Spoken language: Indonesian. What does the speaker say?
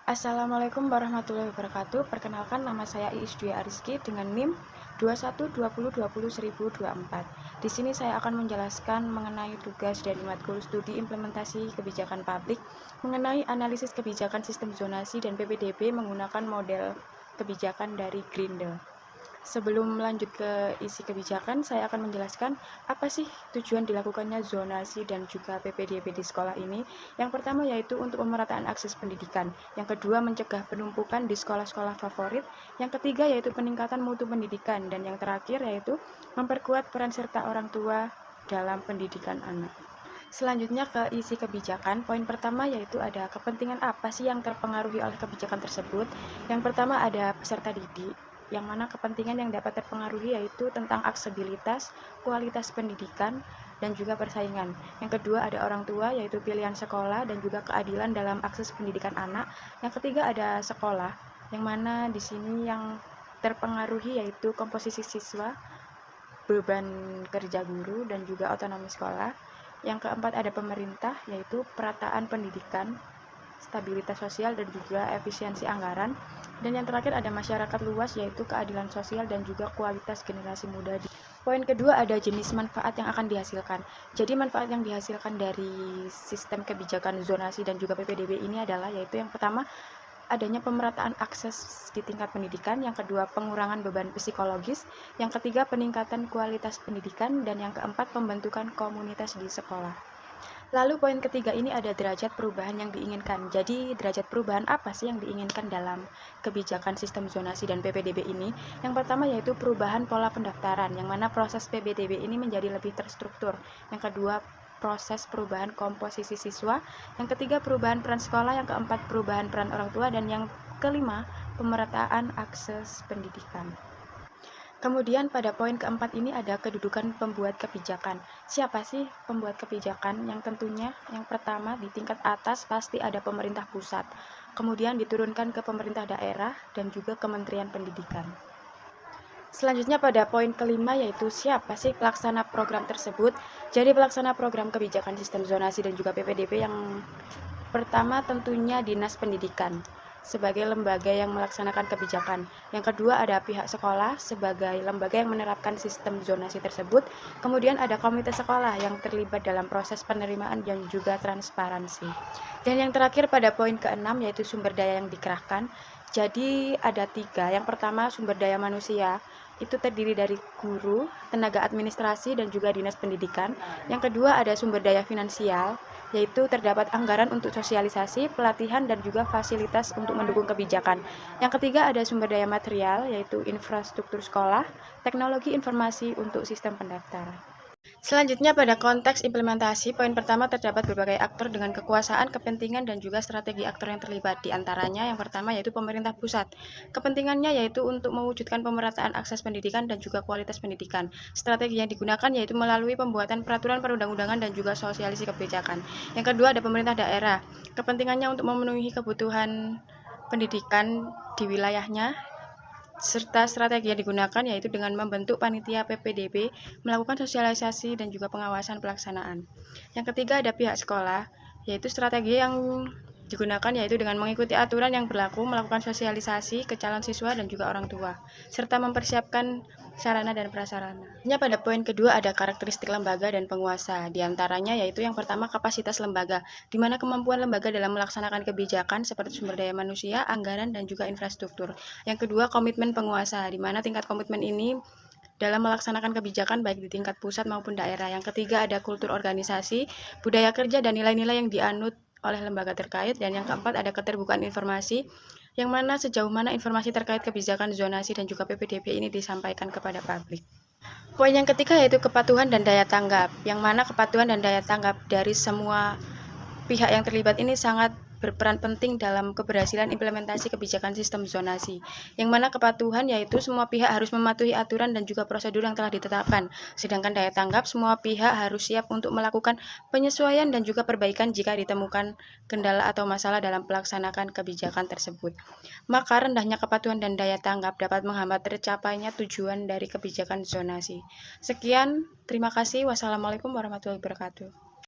Assalamualaikum warahmatullahi wabarakatuh. Perkenalkan, nama saya Iis Dwi Ariski dengan NIM 2120201024. Di sini saya akan menjelaskan mengenai tugas dari matkul studi implementasi kebijakan publik mengenai analisis kebijakan sistem zonasi dan PPDB menggunakan model kebijakan dari Grindel. Sebelum lanjut ke isi kebijakan, saya akan menjelaskan apa sih tujuan dilakukannya zonasi dan juga PPDB di sekolah ini. Yang pertama yaitu untuk pemerataan akses pendidikan. Yang kedua, mencegah penumpukan di sekolah-sekolah favorit. Yang ketiga yaitu peningkatan mutu pendidikan. Dan yang terakhir yaitu memperkuat peran serta orang tua dalam pendidikan anak. Selanjutnya ke isi kebijakan. Poin pertama yaitu ada kepentingan apa sih yang terpengaruhi oleh kebijakan tersebut. Yang pertama ada peserta didik, yang mana kepentingan yang dapat terpengaruhi yaitu tentang aksesibilitas, kualitas pendidikan, dan juga persaingan. Yang kedua ada orang tua, yaitu pilihan sekolah dan juga keadilan dalam akses pendidikan anak. Yang ketiga ada sekolah, yang mana di sini yang terpengaruhi yaitu komposisi siswa, beban kerja guru, dan juga otonomi sekolah. Yang keempat ada pemerintah, yaitu perataan pendidikan, stabilitas sosial, dan juga efisiensi anggaran. Dan yang terakhir ada masyarakat luas, yaitu keadilan sosial dan juga kualitas generasi muda. Poin kedua ada jenis manfaat yang akan dihasilkan. Jadi manfaat yang dihasilkan dari sistem kebijakan zonasi dan juga PPDB ini adalah yaitu yang pertama adanya pemerataan akses di tingkat pendidikan, yang kedua pengurangan beban psikologis, yang ketiga peningkatan kualitas pendidikan, dan yang keempat pembentukan komunitas di sekolah. Lalu poin ketiga ini ada derajat perubahan yang diinginkan. Jadi derajat perubahan apa sih yang diinginkan dalam kebijakan sistem zonasi dan PPDB ini? Yang pertama yaitu perubahan pola pendaftaran, yang mana proses PPDB ini menjadi lebih terstruktur. Yang kedua proses perubahan komposisi siswa, yang ketiga perubahan peran sekolah, yang keempat perubahan peran orang tua, dan yang kelima pemerataan akses pendidikan. Kemudian pada poin keempat ini ada kedudukan pembuat kebijakan. Siapa sih pembuat kebijakan? Yang tentunya yang pertama di tingkat atas pasti ada pemerintah pusat, kemudian diturunkan ke pemerintah daerah dan juga Kementerian Pendidikan. Selanjutnya pada poin kelima yaitu siapa sih pelaksana program tersebut. Jadi pelaksana program kebijakan sistem zonasi dan juga PPDB yang pertama tentunya Dinas Pendidikan sebagai lembaga yang melaksanakan kebijakan. Yang kedua ada pihak sekolah sebagai lembaga yang menerapkan sistem zonasi tersebut. Kemudian ada komite sekolah yang terlibat dalam proses penerimaan dan juga transparansi. Dan yang terakhir pada poin keenam yaitu sumber daya yang dikerahkan. Jadi ada tiga. Yang pertama sumber daya manusia, itu terdiri dari guru, tenaga administrasi, dan juga dinas pendidikan. Yang kedua ada sumber daya finansial, yaitu terdapat anggaran untuk sosialisasi, pelatihan, dan juga fasilitas untuk mendukung kebijakan. Yang ketiga ada sumber daya material, yaitu infrastruktur sekolah, teknologi informasi untuk sistem pendaftaran. Selanjutnya pada konteks implementasi, poin pertama terdapat berbagai aktor dengan kekuasaan, kepentingan, dan juga strategi aktor yang terlibat. Di antaranya yang pertama yaitu pemerintah pusat. Kepentingannya yaitu untuk mewujudkan pemerataan akses pendidikan dan juga kualitas pendidikan. Strategi yang digunakan yaitu melalui pembuatan peraturan perundang-undangan dan juga sosialisasi kebijakan. Yang kedua ada pemerintah daerah. Kepentingannya untuk memenuhi kebutuhan pendidikan di wilayahnya, serta strategi yang digunakan yaitu dengan membentuk panitia PPDB, melakukan sosialisasi dan juga pengawasan pelaksanaan. Yang ketiga ada pihak sekolah, yaitu strategi yang digunakan yaitu dengan mengikuti aturan yang berlaku, melakukan sosialisasi ke calon siswa dan juga orang tua, serta mempersiapkan sarana dan prasarana. Pada poin kedua ada karakteristik lembaga dan penguasa. Di antaranya yaitu yang pertama kapasitas lembaga, di mana kemampuan lembaga dalam melaksanakan kebijakan seperti sumber daya manusia, anggaran, dan juga infrastruktur. Yang kedua komitmen penguasa, di mana tingkat komitmen ini dalam melaksanakan kebijakan baik di tingkat pusat maupun daerah. Yang ketiga ada kultur organisasi, budaya kerja, dan nilai-nilai yang dianut oleh lembaga terkait. Dan yang keempat ada keterbukaan informasi, yang mana sejauh mana informasi terkait kebijakan zonasi dan juga PPDB ini disampaikan kepada publik. Poin yang ketiga yaitu kepatuhan dan daya tanggap, yang mana kepatuhan dan daya tanggap dari semua pihak yang terlibat ini sangat berperan penting dalam keberhasilan implementasi kebijakan sistem zonasi, yang mana kepatuhan yaitu semua pihak harus mematuhi aturan dan juga prosedur yang telah ditetapkan, sedangkan daya tanggap semua pihak harus siap untuk melakukan penyesuaian dan juga perbaikan jika ditemukan kendala atau masalah dalam pelaksanakan kebijakan tersebut. Maka rendahnya kepatuhan dan daya tanggap dapat menghambat tercapainya tujuan dari kebijakan zonasi. Sekian, terima kasih. Wassalamualaikum warahmatullahi wabarakatuh.